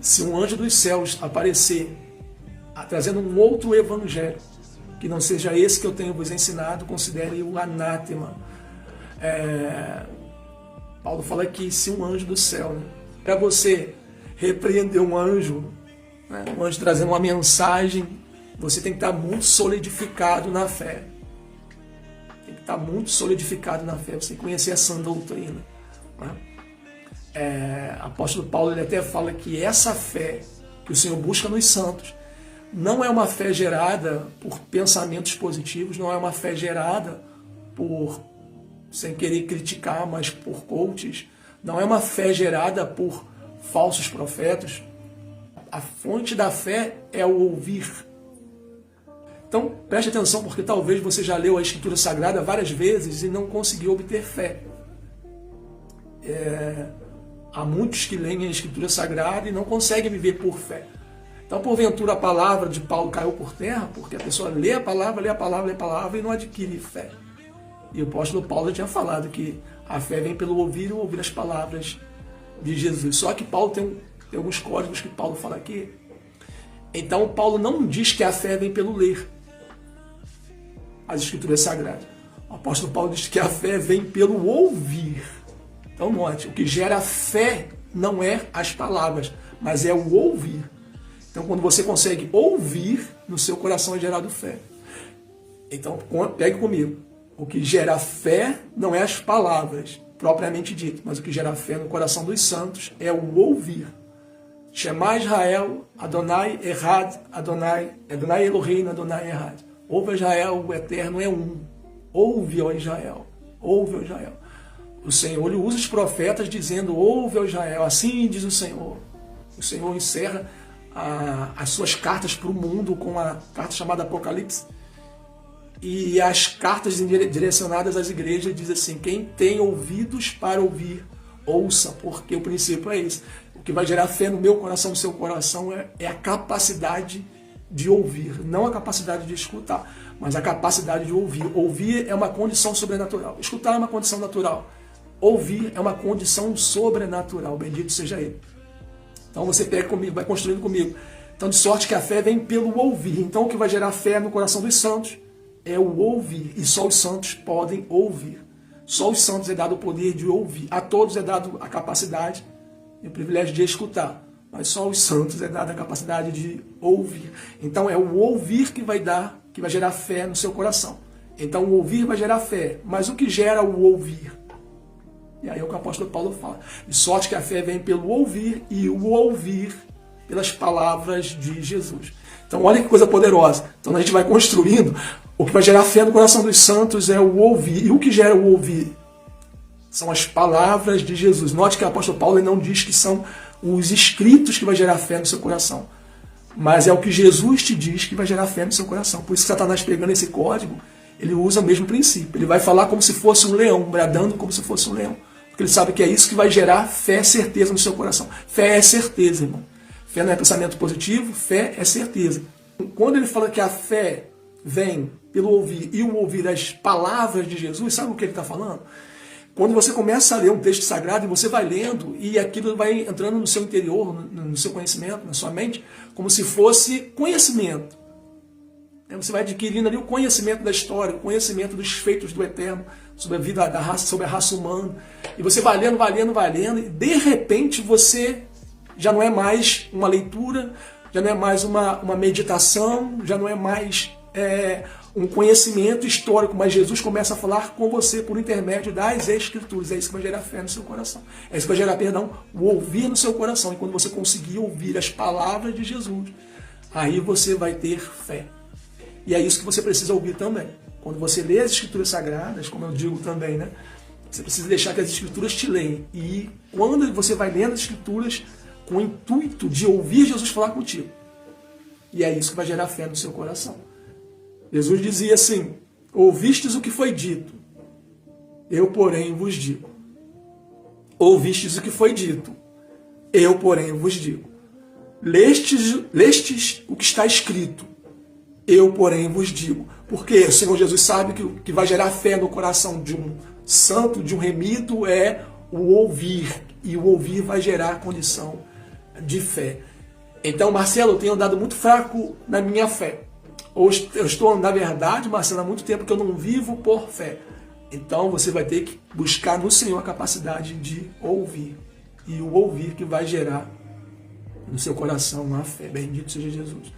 se um anjo dos céus aparecer trazendo um outro evangelho, que não seja esse que eu tenho vos ensinado, considere o anátema. Paulo fala que se um anjo do céu, né, para você repreender um anjo, né, um anjo trazendo uma mensagem, você tem que estar muito solidificado na fé. Tem que estar muito solidificado na fé, você tem que conhecer essa doutrina. Né? Apóstolo Paulo ele até fala que essa fé que o Senhor busca nos santos não é uma fé gerada por pensamentos positivos, não é uma fé gerada por, sem querer criticar, mas por coaches, não é uma fé gerada por falsos profetas. A fonte da fé é o ouvir. Então, preste atenção, porque talvez você já leu a Escritura Sagrada várias vezes e não conseguiu obter fé. Há muitos que leem a Escritura Sagrada e não conseguem viver por fé. Então, porventura, a palavra de Paulo caiu por terra, porque a pessoa lê a palavra, lê a palavra, lê a palavra e não adquire fé. E o apóstolo Paulo já tinha falado que a fé vem pelo ouvir e ouvir as palavras de Jesus. Só que Paulo tem alguns códigos que Paulo fala aqui. Então, Paulo não diz que a fé vem pelo ler as Escrituras Sagradas. O apóstolo Paulo diz que a fé vem pelo ouvir. Então, note, o que gera fé não é as palavras, mas é o ouvir. Então, quando você consegue ouvir, no seu coração é gerado fé. Então, pegue comigo. O que gera fé não é as palavras, propriamente dito, mas o que gera fé no coração dos santos é o ouvir. Shema Israel, Adonai Errad, Adonai Elohim, Adonai Errad. Ouve Israel, o Eterno é um. Ouve, ó Israel. Ouve, ó Israel. O Senhor ele usa os profetas dizendo, ouve, ó Israel. Assim diz o Senhor. O Senhor encerra as suas cartas para o mundo com a carta chamada Apocalipse. E as cartas direcionadas às igrejas diz assim, quem tem ouvidos para ouvir, ouça, porque o princípio é esse. O que vai gerar fé no meu coração, no seu coração, é a capacidade de ouvir, não a capacidade de escutar, mas a capacidade de ouvir. Ouvir é uma condição sobrenatural. Escutar é uma condição natural. Ouvir é uma condição sobrenatural. Bendito seja Ele. Então você pega comigo, vai construindo comigo. Então, de sorte que a fé vem pelo ouvir. Então, o que vai gerar fé no coração dos santos é o ouvir. E só os santos podem ouvir. Só os santos é dado o poder de ouvir. A todos é dado a capacidade e o privilégio de escutar. Mas só os santos é dada a capacidade de ouvir. Então, é o ouvir que vai gerar fé no seu coração. Então, o ouvir vai gerar fé. Mas o que gera o ouvir? E aí é o que o apóstolo Paulo fala. De sorte que a fé vem pelo ouvir e o ouvir pelas palavras de Jesus. Então olha que coisa poderosa. Então a gente vai construindo. O que vai gerar fé no coração dos santos é o ouvir. E o que gera o ouvir? São as palavras de Jesus. Note que o apóstolo Paulo não diz que são os escritos que vai gerar fé no seu coração. Mas é o que Jesus te diz que vai gerar fé no seu coração. Por isso que Satanás pegando esse código, ele usa o mesmo princípio. Ele vai falar como se fosse um leão, bradando como se fosse um leão. Porque ele sabe que é isso que vai gerar fé, certeza no seu coração. Fé é certeza, irmão. Fé não é pensamento positivo, fé é certeza. Quando ele fala que a fé vem pelo ouvir e o ouvir as palavras de Jesus, sabe o que ele está falando? Quando você começa a ler um texto sagrado e você vai lendo e aquilo vai entrando no seu interior, no seu conhecimento, na sua mente, como se fosse conhecimento. Você vai adquirindo ali o conhecimento da história, o conhecimento dos feitos do Eterno, sobre a vida da raça, sobre a raça humana. E você vai lendo, e de repente você já não é mais uma leitura, já não é mais uma meditação, já não é mais um conhecimento histórico, mas Jesus começa a falar com você por intermédio das Escrituras. É isso que vai gerar fé no seu coração. É isso que vai gerar, o ouvir no seu coração. E quando você conseguir ouvir as palavras de Jesus, aí você vai ter fé. E é isso que você precisa ouvir também. Quando você lê as Escrituras Sagradas, como eu digo também, né? Você precisa deixar que as Escrituras te leem. E quando você vai lendo as Escrituras com o intuito de ouvir Jesus falar contigo. E é isso que vai gerar fé no seu coração. Jesus dizia assim, ouvistes o que foi dito, eu, porém, vos digo. Ouvistes o que foi dito, eu, porém, vos digo. Lestes o que está escrito, eu, porém, vos digo. Porque o Senhor Jesus sabe que o que vai gerar fé no coração de um santo, de um remido, é o ouvir. E o ouvir vai gerar condição de fé. Então, Marcelo, eu tenho andado muito fraco na minha fé. Ou eu estou, na verdade, Marcelo, há muito tempo que eu não vivo por fé. Então, você vai ter que buscar no Senhor a capacidade de ouvir. E o ouvir que vai gerar no seu coração a fé. Bendito seja Jesus.